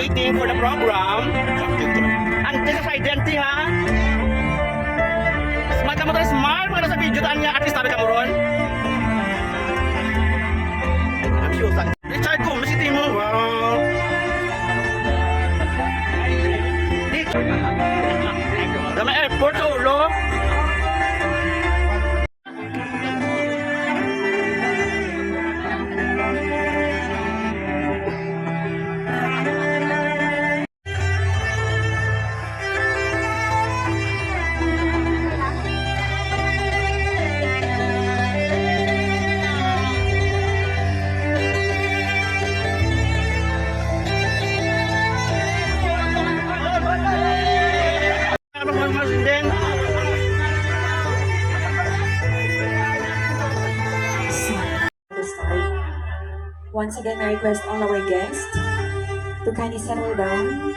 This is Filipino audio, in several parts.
waiting for the program. Ante sa identity ha. Smart mo tayo smart mga sa video taan niya at least tabi ka mo ron. I'm sure sa Richard ko masiti mo. Wow. Dama airport ulo. Once again, I request all our guests to kindly settle down.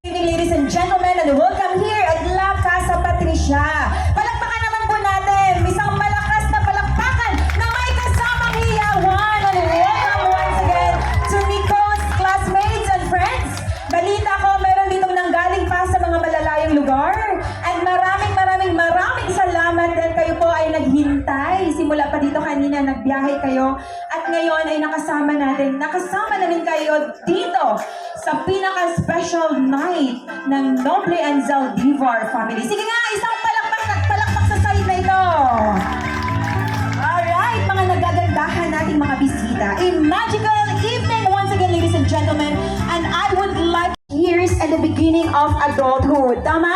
Ladies and gentlemen, and welcome here at La Casa Patricia. Palakpakan naman po natin, isang malakas na palakpakan na may kasamang hiyawan. And welcome once again to Nico's classmates and friends. Balita ko, meron ditong nanggaling pa sa mga malalayong lugar. And maraming salamat dahil kayo po ay naghintay. Simula pa dito kanina, nagbiyahe kayo. At ngayon ay nakasama na rin kayo dito sa pinaka-special night ng Noble and Zaldivar family. Sige nga, isang palakpak sa side na ito. Alright, mga nagagandahan nating mga bisita. A magical evening once again, ladies and gentlemen. And I would like years at the beginning of adulthood. Tama?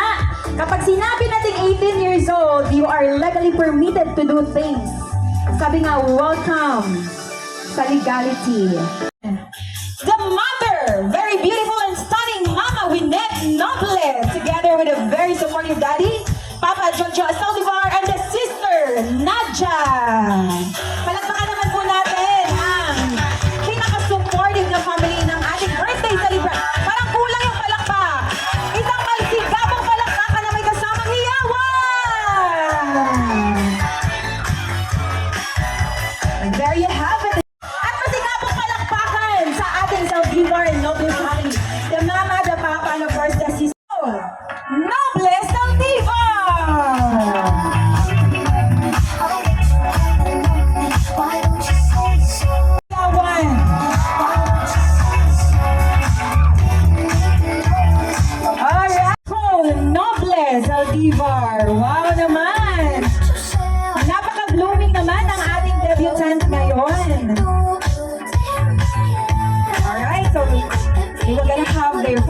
Kapag sinabi nating 18 years old, you are legally permitted to do things. Sabi nga, welcome sa legality. The mother, very beautiful and stunning Mama Winette Noble, together with a very supportive daddy, Papa Jojo Zaldivar, and the sister, Nadja. Palakpakan naman po natin ang pinaka-supportive na family ng ating birthday celebration. Parang kulang yung palakpak. Isang malsigabong palakpakan na may kasamang hiyawan. And there you have it. At masigabong palakpakan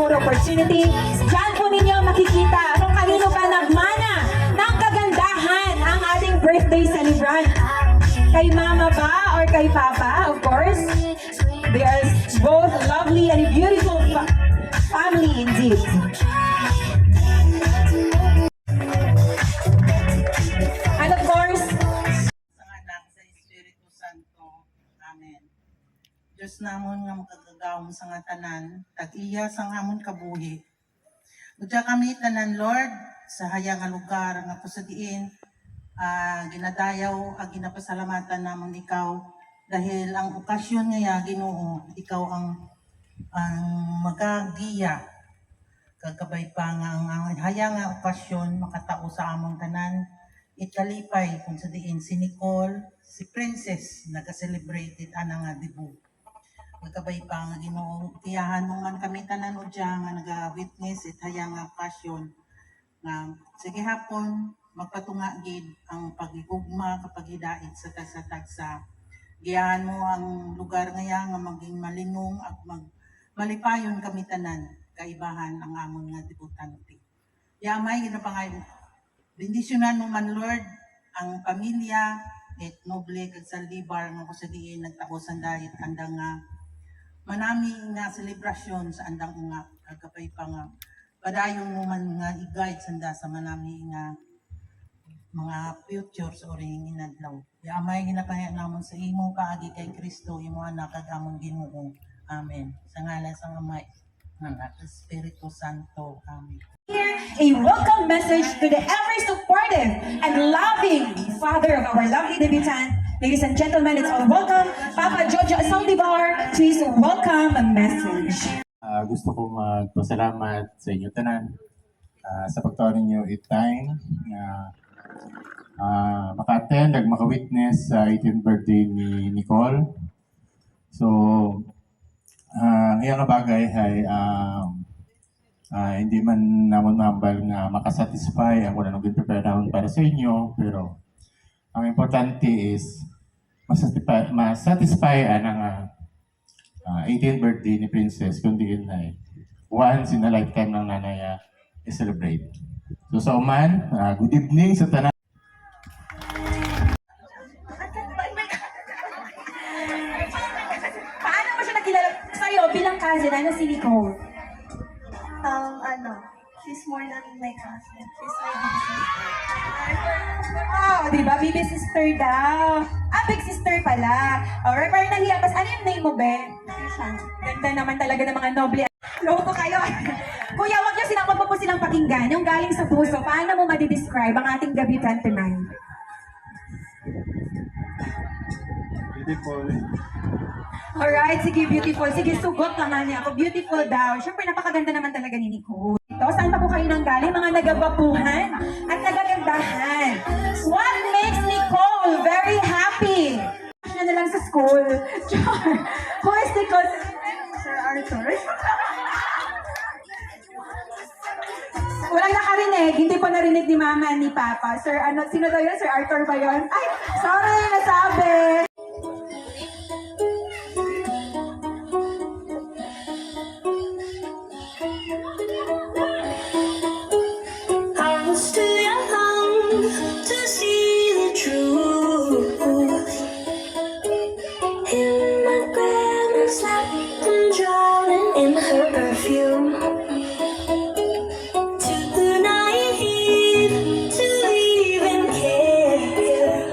photo opportunity. Diyan po ninyo makikita kung kanino ba nagmana ng kagandahan ang ating birthday celebrant. Kay mama ba or kay papa, of course. They are both lovely and beautiful family indeed. And of course, sa anak sa Espiritu Santo. Amen. Diyos namon nga makagagawom sa nga tanan, tag-iya sa ngamon kabuhi. Udya kami tanan, Lord, sa hayang nga lugar nga pusadiin, ginadayaw, ginapasalamatan namon ikaw, dahil ang okasyon nga Ginoo, ikaw ang magagiya. Kagabay pa nga ang hayang nga okasyon makatao sa among tanan, ikalipay kung sa diin si Nicole, si Princess, nag-celebrated anang nga debut. Magkabay pa nga Ginoo, tiyahan mo nga kami tanan o dyan nga nag-witness it hayang nga passion. Nga, sige hapon, magpatunga gid ang pagigugma kapag hidait sa tagsa-tagsa. Giyahan mo ang lugar nga maging malinong at malipayon kami tanan, kaibahan ang amon nga debutante. Yamay, ginapangayon, bendisyonan mo man, Lord, ang pamilya, et noble, kag saldibar, nga kusadiin, nagtaosan dahil, andang nga, manami nga selebrasyon sa andang nga, kagapay pa nga, padayon mo man nga i-guide sanda sa manami nga, mga futures o ring inadlaw. Yamay, ginapahaya namon sa imo, kaagi kay Kristo, imo anak, kag among Ginoo. Amen. Sa ngalan sa Amay, ng Espiritu Santo. Amen. here a welcome message to the ever supportive and loving father of our lovely debutant. Ladies and gentlemen, it's all welcome Papa Jojo Saldivar to his welcome message. Gusto ko magpasalamat sa inyo tanan sa pagtuon ninyo it-time na maka-attend ag maka-witness sa 18th birthday ni Nicole. So, ngayong bagay ay hindi man namon mambal nga makasatisfy ang wala nang prepare naman para sa inyo, pero ang importante is masatisfy ang 18th birthday ni Princess, kundi yun ay once in a lifetime ng nanay i-celebrate. So sa Oman, good evening sa tanan. Paano mo siya nakilala sa'yo bilang cousin? Ano si Nicole? She's more than my cousin. She's my big sister. Oh, di ba? Baby sister daw. Big sister pala. Alright, parang nahiya. Ano yung name mo, Ben? Krishan. Ganda naman talaga ng mga noble. Loko kayo. Kuya, wag niyo silang po silang pakinggan. Yung galing sa puso, paano mo madidescribe ang ating gabitan tonight? Beautiful. Alright, sige, beautiful. Sige, sugot naman niya ako. Beautiful daw. Siyempre, napakaganda naman talaga ni Nicole. Ito, saan pa po kayo nang galing? Mga nagagwapuhan at nagagandahan. What makes Nicole very happy? Siya na lang sa school. Char. Who is Nicole? Sir Arthur. Walang nakarinig. Hindi po narinig ni Mama ni Papa. Sir, sino daw yun? Sir Arthur ba yun? Ay, sorry, nasabi. I was too young to see the truth. In my grandma's lap, I'm drowning in her perfume. Too naive to even care.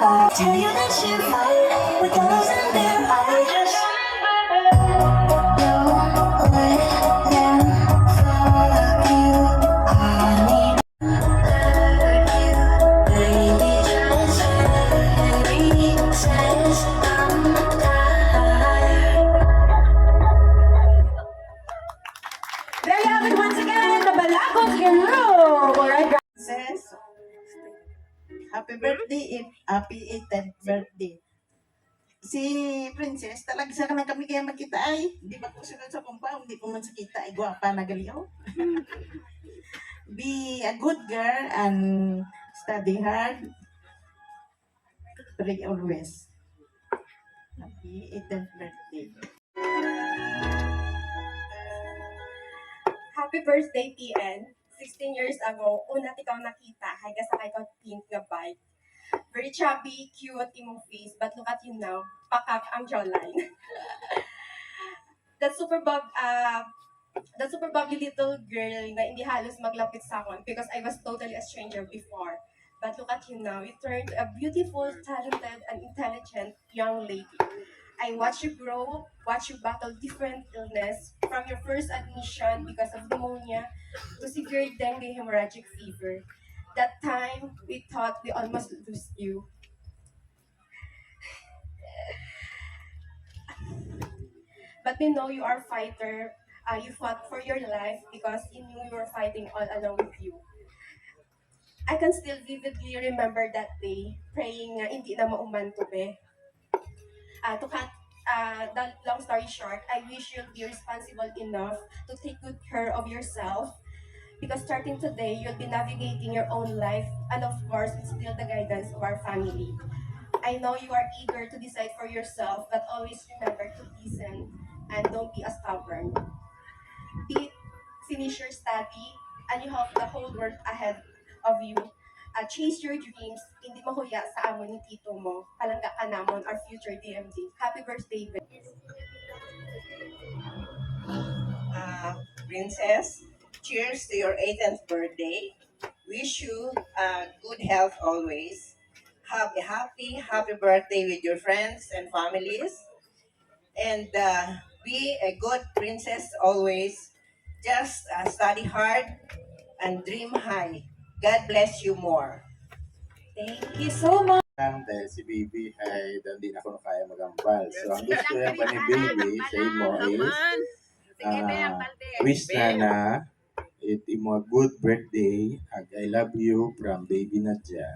Tell you that you're fine with those in their eyes. Just don't let them fuck you. I need to hurt you, baby. Just every sense I'm tired. There you have it once again, the Balakot Group. Alright, guys. Princess, happy birthday, happy 18th birthday. Si Princess, talaga sa kanang kami kaya magkita ay, di ba ko sunod sa compound, di ko man sa kita ay gwapa na galiw. Be a good girl and study hard. Pray always. Happy 18th birthday. Happy birthday, TN. 16 years ago, una ikaw nakita, hanggang sa ko pink nga bike. Very chubby, cute imong face, but look at you now, pakak ang jawline. that super bubbly little girl na hindi halos maglapit sa akin because I was totally a stranger before. But look at you now, you turned a beautiful, talented, and intelligent young lady. I watched you grow, watch you battle different illness, from your first admission because of pneumonia to severe dengue hemorrhagic fever. That time, we thought we almost lose you. But we know you are a fighter. You fought for your life because you knew you were fighting all along with you. I can still vividly remember that day, praying na hindi na maumanto be. To cut the long story short, I wish you'll be responsible enough to take good care of yourself because starting today, you'll be navigating your own life and of course, with still the guidance of our family. I know you are eager to decide for yourself, but always remember to listen and don't be a stubborn. Finish your study and you have the whole world ahead of you. Chase your dreams, hindi mahuya sa amo ni tito mo. Palangga ka namon, our future DMD. Happy birthday, Ben. Princess, cheers to your 18th birthday. Wish you good health always. Have a happy birthday with your friends and families. And be a good princess always. Just study hard and dream high. God bless you more. Thank you so much. Dahil si Baby ay hindi na ako kaya magambal. So ang gusto yan pa ni Baby sa imo is wish na it imo a good birthday ag I love you from Baby Nadia.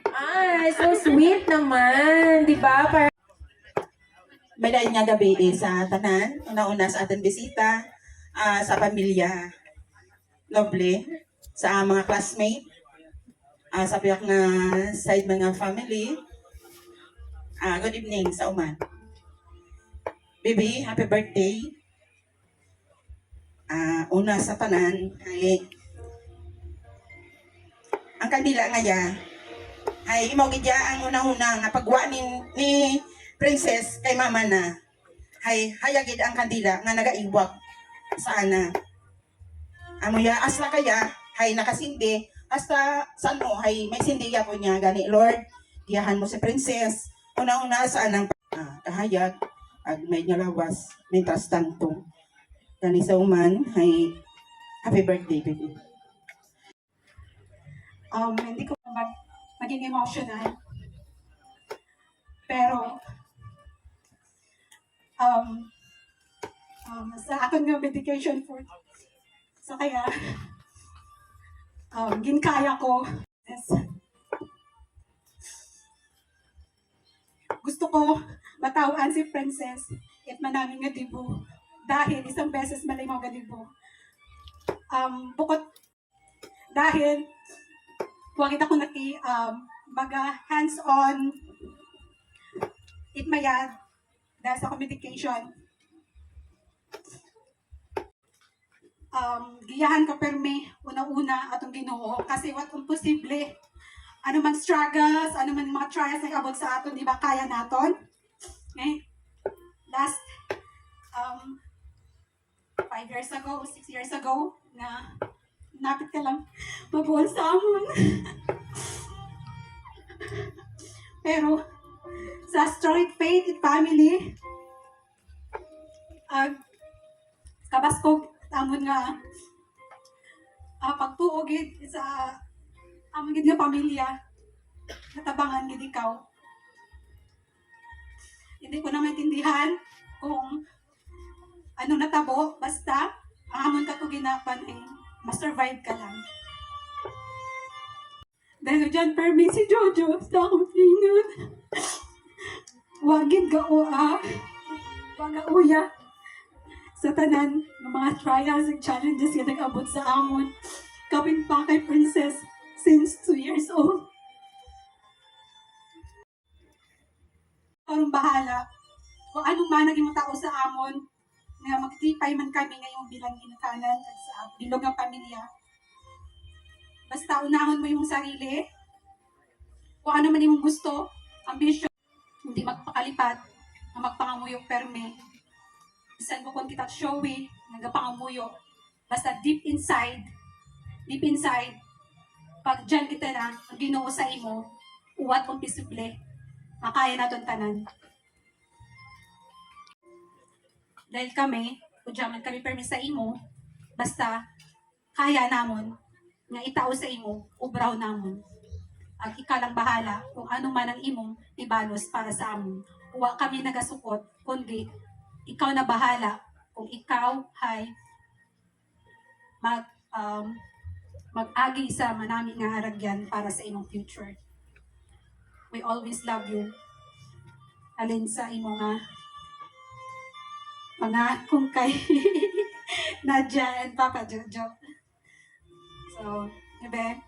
Ay, so sweet naman. Di ba? May dahil nga gabi sa tanan, una-una sa ating bisita, sa pamilya Noble, sa mga classmate, sa piyak na side mga family. Good evening sa uman. Baby, happy birthday. Una sa tanan, ay ang kandila nga ya, ay imo gidya ang una-una nga pagwa ni Princess kay mama na hay hayagid ang kandila nga nagaiwag sa ana. Amo ya asla kaya hay nakasindi hasta sa ano hay may sindiya po niya gani Lord giyahan mo si Princess una-una sa anang kahayag ag may nyalawas mientras tanto gani sa uman hay happy birthday baby. Hindi ko maging emotional. Pero, sa akin nga medication for sa kaya, ginkaya ko. Yes. Gusto ko matawaan si Princess at manaming nga dibo dahil isang beses malay mo nga dibo. Bukod dahil huwag ko baga hands-on itmayad dahil sa communication. Giyahan ka permi una-una atong Ginoo kasi wat imposible ano man struggles, ano man mga trials na abot sa aton, di ba kaya naton? Okay? Last 5 years ago, 6 years ago, na napit ka lang mabuhol sa amon. Pero, sa strong faith in family, kabaskog, amon nga, pagtuog gid sa amon gid nga pamilya, natabangan gid ikaw. Hindi ko na maintindihan kung ano natabo, basta ang amon ka to ginapan ay ma-survive ka lang. Dahil dyan, permit si Jojo sa akong lingon. Wagid gaua, wagauya sa tanan ng mga trials and challenges nga nag-abot sa amon. Kapin pa kay Princess since 2 years old. Parang bahala. Kung anong man naging tao sa amon, na magtipay man kami ngayong bilang ginakanan at sa bilog ng pamilya. Basta unahon mo yung sarili. Kung ano man yung gusto, ambition, hindi magpakalipat, na magpangamuyok perme. Bisan mo kung kita showy, nagapangamuyok. Basta deep inside, pag dyan kita na, ang Ginoo sa imo, uwat kong pisuple, makaya naton tanan. Dahil kami, kung kami permi sa imo, basta kaya namon, nga itao sa imo, ubraw namon. Ang ika lang bahala kung ano man ang imong ibalos para sa amon. Uwa kami nagasukot, kundi ikaw na bahala kung ikaw ay mag-agi sa manami nga haragyan para sa imong future. We always love you. Alin sa imong pangakong kay Nadia and Papa Jojo. So, ibe.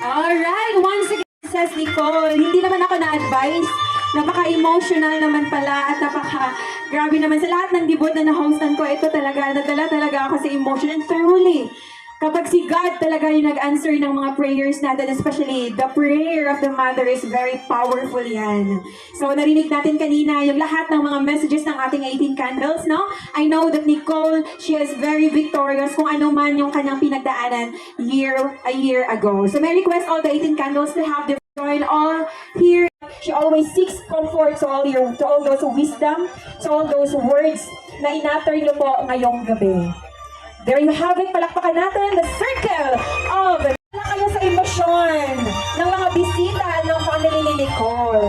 Alright, once again, says Nicole, hindi naman ako na-advise. Napaka-emotional naman pala at napaka-grabe naman sa lahat ng debut na na-hostan ko. Ito talaga, nadala talaga ako sa emotion. And truly, kapag si God talaga yung nag-answer ng mga prayers natin, especially the prayer of the mother is very powerful yan. So, narinig natin kanina yung lahat ng mga messages ng ating 18 candles, no? I know that Nicole, she is very victorious kung ano man yung kanyang pinagdaanan a year ago. So, may request all the 18 candles to have their join all here. She always seeks comfort to all those wisdom, to all those words na inatter niyo po ngayong gabi. There you have it, palakpakan natin the circle of wala kayo sa emosyon ng mga bisita ng family ni Nicole.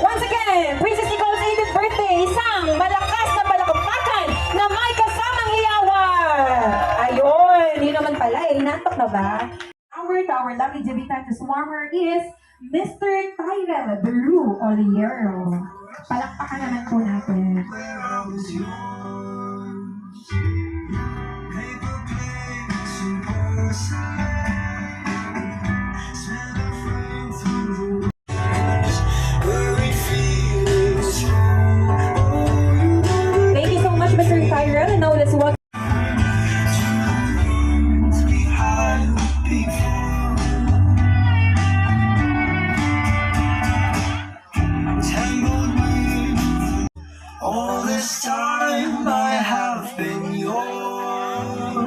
Once again, Princess Nicole's 18th birthday, isang malakas na palakpakan na may kasamang hiyawa. Ayun, yun naman pala, nantok na ba? Our lovely debutant this warmer is Mr. Tyrell Drew Oliero. Palakpakan naman po natin. Thank you so much, Mr. Tyrell. And now let's welcome. All this time I have been yours.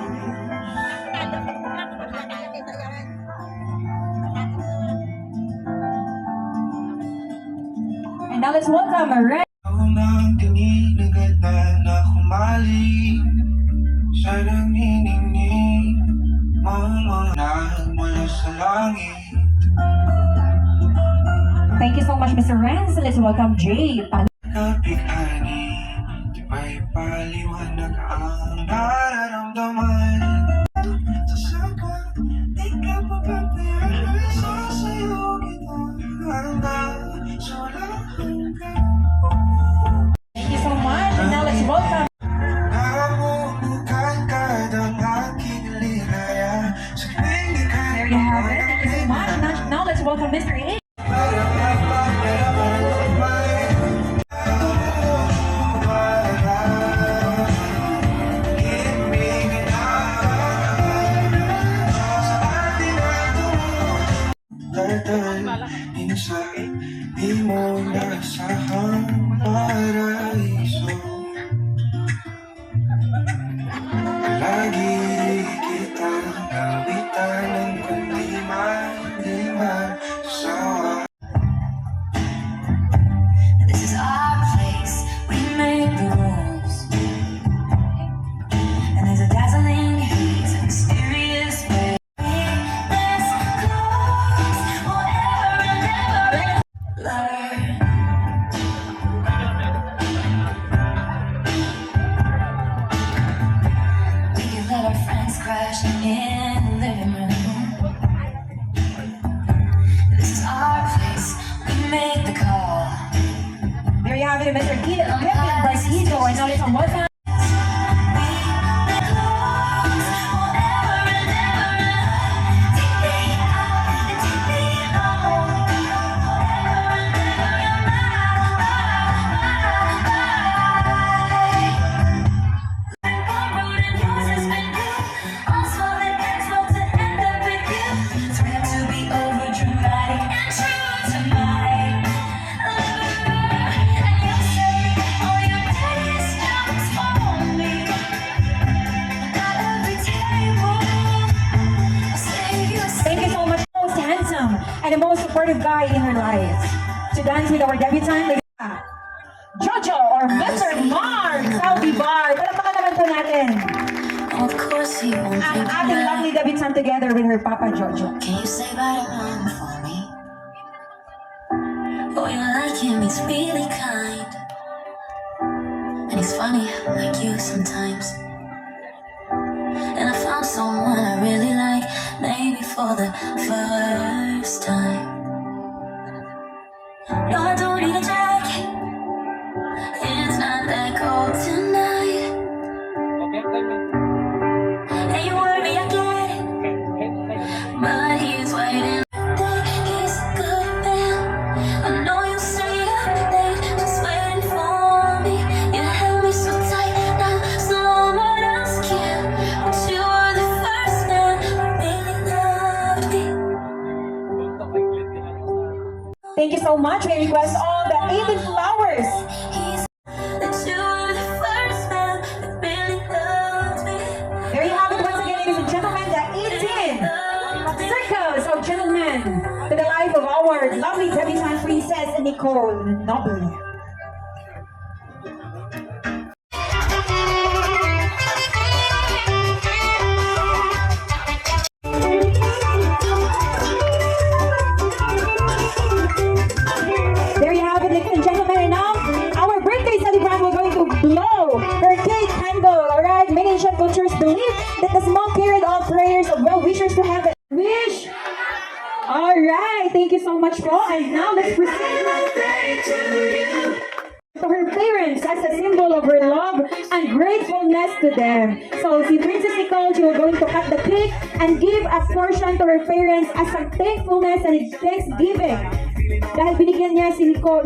And now let's welcome Ren. Ako nang tingin agad na humali sa nanginingning mga mula sa langit. Thank you so much, Mr. Renz. Let's welcome Jay. Kapighani, di ba'y paliwanag ang nararamdaman? Sa saka, di ka papapayagan sa sayo kita hanggang sa walang hanggan. Thank you so much. And now let's welcome. Namumukan ka ng aking ligaya sa tuwing di ka There you have it. Thank you so much. Now let's welcome Mr. A. Di mo nasahang para crash in the living room. This is our place, we make the call. There you have it, Mr. Kevin Barquito. And now let's on one time. Thank you so much, most handsome and the most supportive guy in her life. To dance with our debutant, Jojo or Mr. Mark Saldivar. Palakpakan naman po natin Of course you won't ang be ating mine. lovely debutant together with her Papa Jojo. Can you say bye to mom for me? Oh, you like him, he's really kind. And he's funny like you sometimes. And I found someone I really like, maybe for the first time. No, I don't need a jacket. It's not that cold tonight. And you worry, I get it. But he's waiting. He's a good man. I know you say you're late, just waiting for me. You held me so tight, now someone else can. But you were the first man who really loved me. Thank you so much. We request all the 18 flowers. He's that you were the first man who really loved me. There you have it once again, ladies and gentlemen, the 18 circles of gentlemen to the life of our lovely debutant princess Nicole Noble. There you have it, ladies and gentlemen. And now, our birthday celebrant, we're going to blow her cake candle, alright? Many Asian cultures believe that the smoke carried all prayers of well-wishers to heaven. Wish! Alright, thank you so much po. And now, let's proceed to her parents as a symbol of her love and gratefulness to them. So, si Princess Nicole, she was going to cut the cake and give a portion to her parents as a thankfulness and thanksgiving. Dahil binigyan niya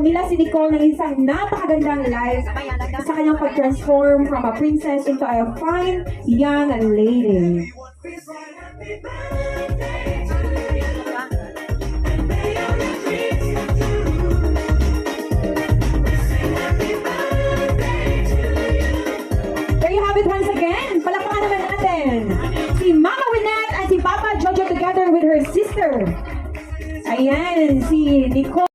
nila si Nicole ng isang napakagandang life sa kanyang pag-transform from a princess into a fine young lady. There you have it once again. Palakpakan naman natin si Mama Winette and si Papa Jojo together with her sister. Ayan, si Nicole.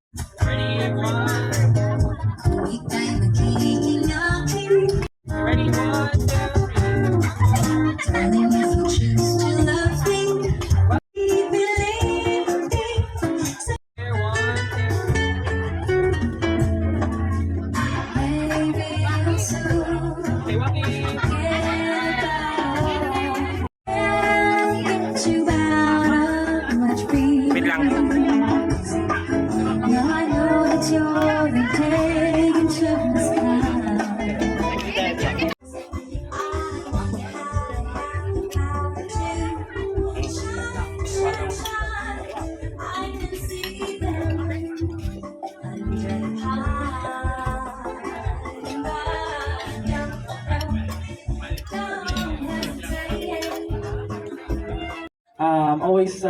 Wait lang. Always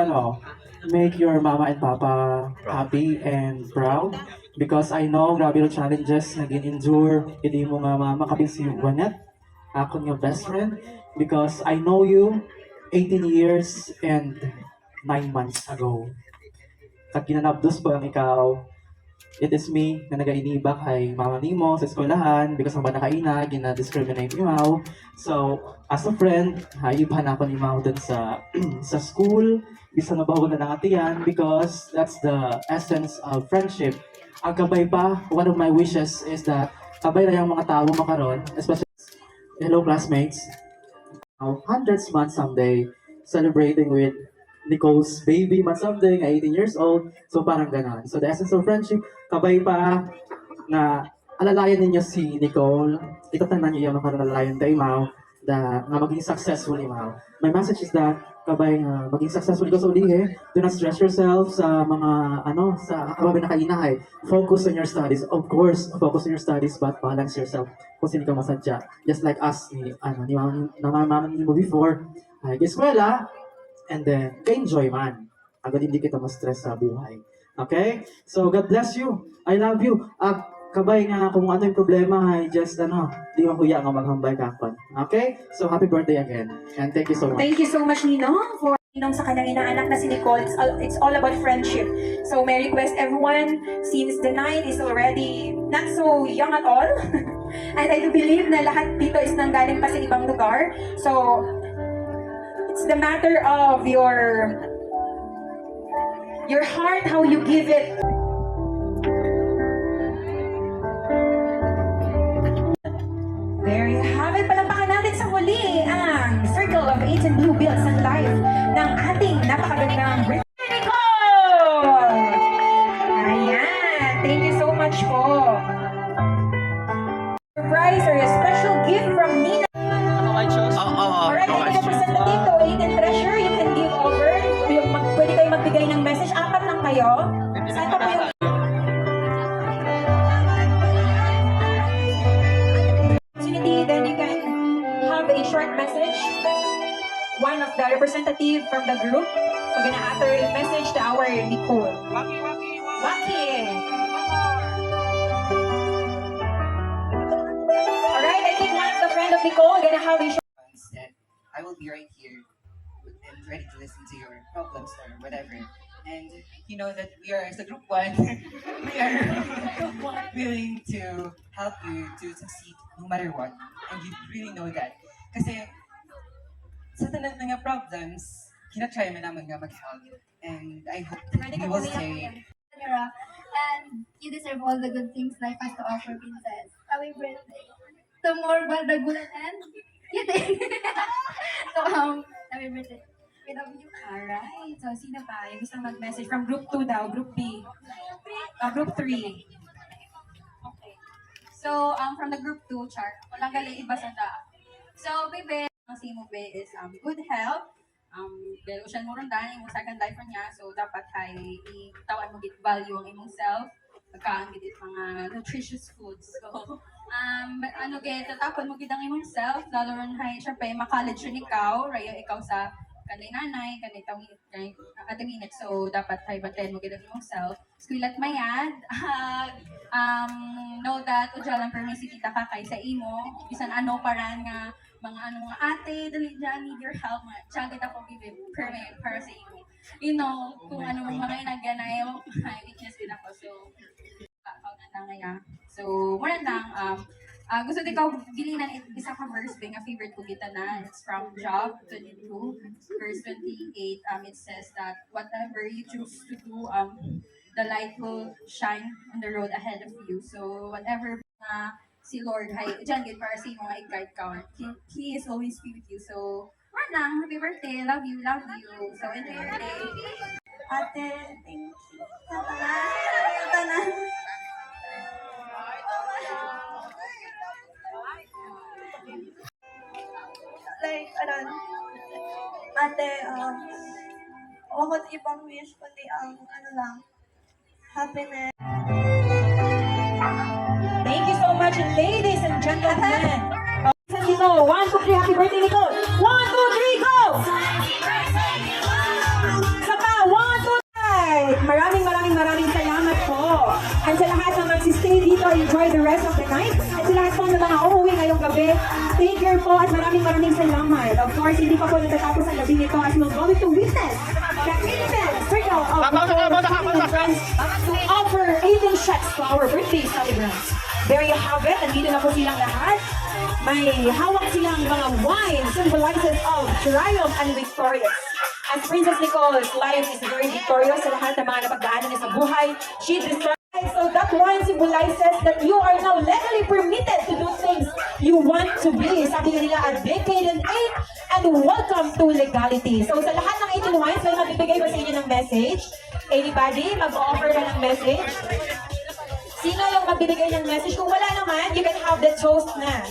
make your mama and papa happy and proud because I know grabe yung challenges na gin-endure hindi mo nga mama kapil si Juanette, ako yung best friend, because I know you 18 years and 9 months ago. Kag ginanabdos ba ang ikaw, it is me na nagainiba kay mama nimo sa eskwelahan because ang bata kaina gina-discriminate ni Mau. So, as a friend, hayuban ako ni Mau dun sa sa school, bisan mabaho na nangatiyan because that's the essence of friendship. Ang kabay pa, one of my wishes is that kabay na yung mga tao makaron, especially hello classmates. hundreds months someday, celebrating with Nicole's baby month someday, 18 years old. So parang ganon. So the essence of friendship, kabay pa na alalayan ninyo si Nicole, itatanan niyo yung nakaralalayan tayo, Mau, na maging successful, Mau. My message is that, kabay nga maging successful ko sa ulihe, do not stress yourself sa mga, sa kababay na kainahay. Focus on your studies. Of course, focus on your studies, but balance yourself kung sino ka masadya. Just like us, ni mama mo before, eskwela, and then, ka-enjoy man. Agad hindi kita ma-stress sa buhay. Okay? So, God bless you. I love you. Kabay nga kung ano yung problema, just di mo kuya nga maghambay kakon. Okay? So, happy birthday again. And thank you so much. Thank you so much, Ninong, for Ninong sa kanyang inaanak na si Nicole. It's all about friendship. So, may request everyone, since the night is already not so young at all, and I do believe na lahat dito is nanggaling pa sa ibang lugar. So, it's the matter of your heart, how you give it. There you have it. Palampakan natin sa huli ang Circle of 8 and Blue Bills and Life ng ating napakagandang Nicole! Ayan. Thank you so much po. Surprise or a special gift from Nina. Alright, ang representative to 8 and Treasure, you can give over. Pwede kayo magbigay ng message. 4 lang kayo. Saan pa po yung then you can have a short message. One of the representative from the group, we're gonna utter a message to our Nicole. Waki. Alright, I think one of the friend of Nicole gonna have a short. Instead, I will be right here and ready to listen to your problems or whatever. And you know that we are, as a group 1, we are willing to help you to succeed no matter what. And you really know that. Kasi sa tanan nga problems, kinatry mo naman nga mag-help. And I hope that you will stay. And you deserve all the good things life has to offer, Princess. Happy birthday. To more baldagulan and you think. So, happy birthday. We love you. Alright, so sino pa? Yung gusto mag-message from group 2 daw, group B. Group 3. Okay. So, from the group 2, Char, walang gali iba sa da. So, bebe, ang simo be is good health. Pero siya mo rondan, yung second life niya. So, dapat ay itawan mo git value ang imong self. Pagkaan git mga nutritious foods. So, tatapon mo gid ang imong self. Lalo ron hay, syempre, ma-college yun ikaw. Raya ikaw sa kanay nanay, kanay ataminit. So, dapat ay baten mo gid ang imong self. Skwilat mayad. Know that udya lang permisi kita ka kay sa imo. Bisan ano paran nga mga ate, dali dyan, need your help. Tiyan kita po bibig permit para sa imo. You know, kung ano mga inaganay, may weakness din ako. So, so, muna lang, gusto din ko gilinan isa ka verse ba nga favorite ko kita na. It's from Job 22, verse 28. It says that whatever you choose to do, the light will shine on the road ahead of you. So, whatever si Lord, dyan gid para sa mga i-guide ka. He is always with you. So, muna lang, happy birthday, love you, love you. So, enjoy your day. Ate, thank you. Tanan. Like, ate, wakot ibang wish, kundi ang, happiness. Thank you so much, ladies and gentlemen. Nicole, 1, 2, 3, happy birthday, Nicole. 1, 2, 3, go! Saka, 1, 2, 3. Maraming salamat po. And sa lahat na magsistay dito, enjoy the rest of the night. At sa lahat po na mga uuwi ngayong gabi, take care po at maraming salamat. Of course, hindi pa po natatapos ang gabi nito as we're going to witness the intimate circle of friends to offer 18 shots to our birthday celebrants. There you have it. Nandito na po silang lahat. May hawak silang mga wine symbolizes of triumph and victorious. As Princess Nicole's life is very victorious sa lahat ng mga napagdaanan niya sa buhay, she deserves. So that wine symbolizes that you are now legally permitted to do things you want to be. Sabi nga nila, a decade and 8 and welcome to Legality. So sa lahat ng 18 wines, may magbibigay ba sa inyo ng message? Anybody? Mag-offer ba ng message? Sino yung magbibigay ng message? Kung wala naman, you can have the toast na.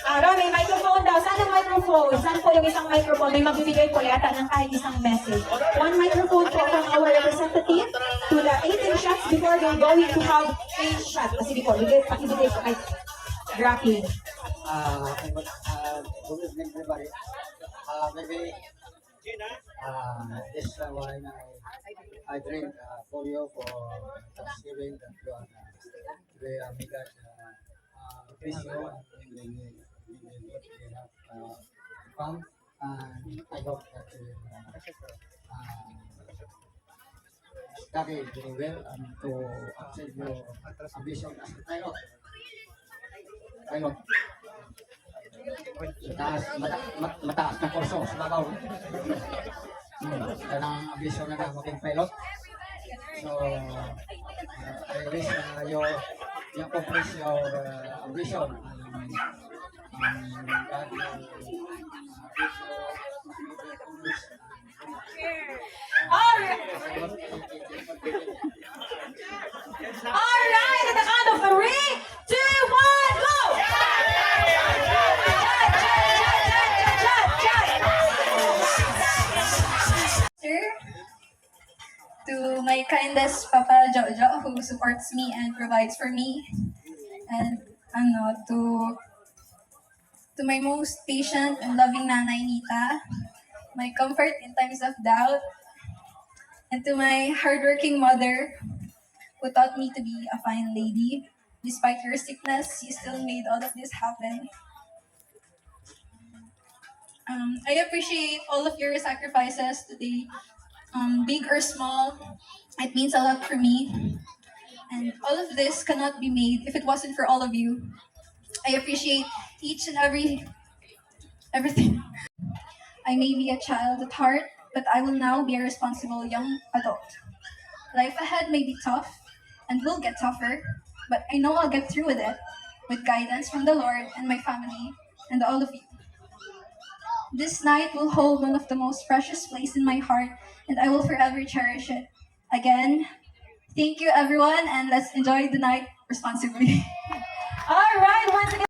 Ron, may microphone daw. Saan ang microphone? Saan po yung isang microphone? May magbibigay po yata ng kahit isang message. One microphone po from our representative to the 18 shots before they're going to have a shot. Kasi before, pakibigay po kay Grappy. Good evening, everybody. Maybe this wine I drink for you for Thanksgiving that you are make us appreciate and fun. And I hope that you study very well and to achieve your ambition as a pilot. Pilot. Mataas na kurso sa Davao. Yan ang ambisyon na maging pilot. So, I wish you accomplish your ambition. God will All right, at the count of 3, 2, 1, go! To my kindest Papa Jojo, who supports me and provides for me, and to my most patient and loving Nanay Nita, my comfort in times of doubt, and to my hardworking mother, who taught me to be a fine lady. Despite your sickness, you still made all of this happen. I appreciate all of your sacrifices today, big or small. It means a lot for me. And all of this cannot be made if it wasn't for all of you. I appreciate each and everything. I may be a child at heart, but I will now be a responsible young adult. Life ahead may be tough and will get tougher, but I know I'll get through with it with guidance from the Lord and my family and all of you. This night will hold one of the most precious place in my heart, and I will forever cherish it. Again, thank you everyone, and let's enjoy the night responsibly. All right, once again.